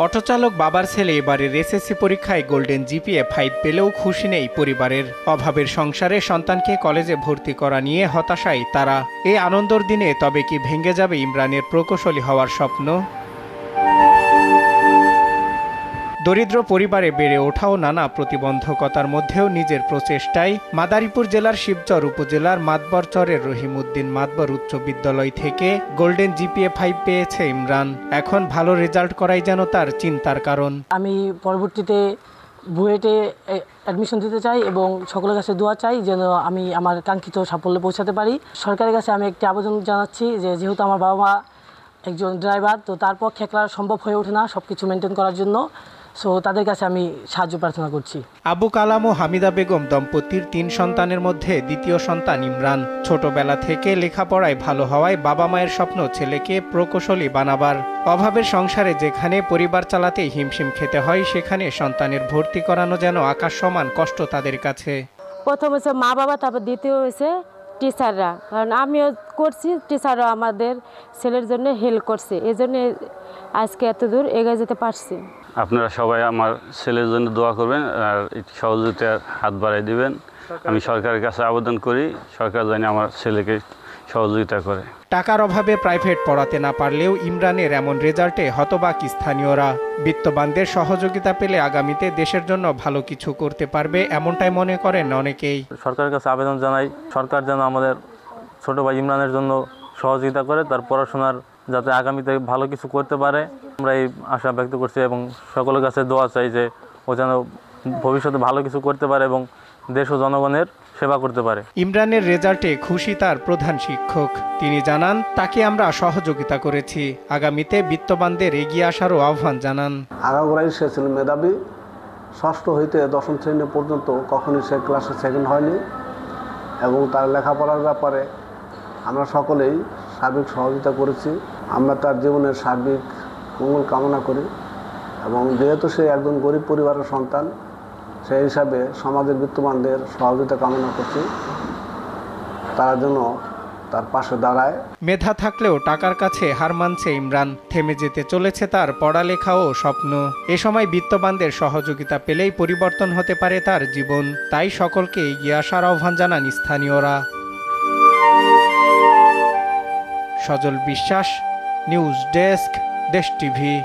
অটোচালক বাবার ছেলে এবারের এসএসসি পরীক্ষায় গোল্ডেন জিপিএ 5 পেলেও খুশি নেই পরিবারের। অভাবের সংসারে সন্তানকে কলেজে ভর্তি করা নিয়ে হতাশায় তারা। এই আনন্দর দিনে তবে কি ভেঙে যাবে ইমরানের প্রকৌশলী হওয়ার স্বপ্ন? দরিদ্র পরিবারে বেড়ে ওঠাও নানা প্রতিবন্ধকতার মধ্যেও নিজের প্রচেষ্টায় মাদারীপুর জেলার শিবচর উপজেলার মাতবরচরের রহিমউদ্দিন মাতবর উচ্চ বিদ্যালয় থেকে গোল্ডেন জিপিএ 5 পেয়েছে ইমরান। এখন ভালো রেজাল্ট করাই যেন তার চিন্তার কারণ। আমি পরবর্তীতে বুয়েটে অ্যাডমিশন দিতে চাই এবং সকলের কাছে দোয়া চাই যেন আমি আমার কাঙ্ক্ষিত সাফল্যে পৌঁছাতে পারি। সরকারের কাছে আমি একটি আবেদন জানাচ্ছি যে যেহেতু আমার বাবা মা একজন ড্রাইভার, তো তার পক্ষে একলা সম্ভব হয়ে ওঠে না সব কিছু মেনটেন করার জন্য। সো তাদের কাছে আমি সাহায্য প্রার্থনা করছি। আবু কালাম ও হামিদা বেগম দম্পতির 3 সন্তানের মধ্যে দ্বিতীয় সন্তান ইমরান। ছোটবেলা থেকে লেখাপড়ায় ভালো হওয়ায় বাবা মায়ের স্বপ্ন ছেলেকে প্রকৌশলী বানাবার। অভাবের সংসারে যেখানে পরিবার চালাতে হিমশিম খেতে হয়, সেখানে সন্তানের ভর্তি করানো যেন আকাশ সমান কষ্ট তাদের কাছে। প্রথম হচ্ছে মা বাবা, তারপর দ্বিতীয় হয়েছে টিচাররা, কারণ আমিও করছি, টিচাররা আমাদের ছেলের জন্য হেল্প করছে, এই জন্য আজকে এত দূর এগিয়ে যেতে পারছি। আপনারা সবাই আমার ছেলের জন্য দোয়া করবেন আর সহযোগিতার হাত বাড়াই দিবেন। আমি সরকারের কাছে আবেদন করি, সরকার যেন আমার ছেলেকে সহযোগিতা করে। টাকার অভাবে প্রাইভেট পড়াতে না পারলেও ইমরানের এমন রেজাল্টে হতবাক স্থানীয়রা। বিত্তবানদের সহযোগিতা পেলে আগামীতে দেশের জন্য ভালো কিছু করতে পারবে, এমনটাই মনে করেন অনেকেই। সরকারের কাছে আবেদন জানাই, সরকার যেন আমাদের ছোট ভাই ইমরানের জন্য সহযোগিতা করে, তার পড়াশোনার যাতে আগামীতে ভালো কিছু করতে পারে আমরা এই আশা ব্যক্ত করছি এবং সকলের কাছে দোয়া চাই যে ও যেন ভবিষ্যতে ভালো কিছু করতে পারে এবং দেশ ও জনগণের সেবা করতে পারে। ইমরানের রেজাল্টে খুশি তার প্রধান শিক্ষক। তিনি জানান, তাকে আমরা সহযোগিতা করেছি। আগামীতে বিত্তবানদের এগিয়ে আসারও আহ্বান জানান। আগাগোড়াই সে ছিল মেধাবী। ষষ্ঠ হইতে দশম শ্রেণী পর্যন্ত কখনই সে ক্লাসে সেকেন্ড হয়নি এবং তার লেখাপড়ার ব্যাপারে আমরা সকলেই সার্বিক সহযোগিতা করেছি। আমরা তার জীবনের সার্বিক মঙ্গল কামনা করি এবং যেহেতু সে একজন গরিব পরিবারের সন্তান, সেই হিসাবে সমাজের বিত্তবানদের সহযোগিতা কামনা করছি, তারা যেন তার পাশে দাঁড়ায়। মেধা থাকলেও টাকার কাছে হার মানছে ইমরান। থেমে যেতে চলেছে তার পড়ালেখা ও স্বপ্ন। এ সময় বিত্তবানদের সহযোগিতা পেলেই পরিবর্তন হতে পারে তার জীবন। তাই সকলকে এগিয়ে আসার আহ্বান জানান স্থানীয়রা। সজল বিশ্বাস, নিউজ ডেস্ক, দেশ টিভি।